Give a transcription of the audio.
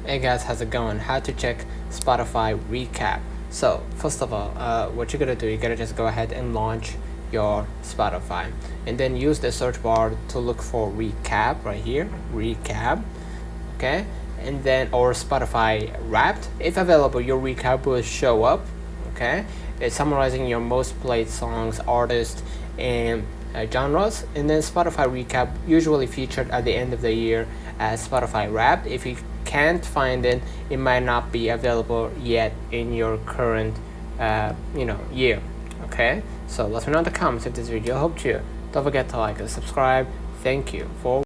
Hey guys, how's it going? How to check Spotify recap. So first of all, what you're gonna do, you're gonna just go ahead and launch your Spotify and then use the search bar to look for recap right here, recap, okay, and then or Spotify Wrapped. If available, your recap will show up, okay. It's summarizing your most played songs, artists, and genres. And then Spotify recap usually featured at the end of the year as Spotify Wrapped. If you can't find it, it might not be available yet in your current year. Okay, so let me know in the comments if this video helped you. Don't forget to like and subscribe. Thank you for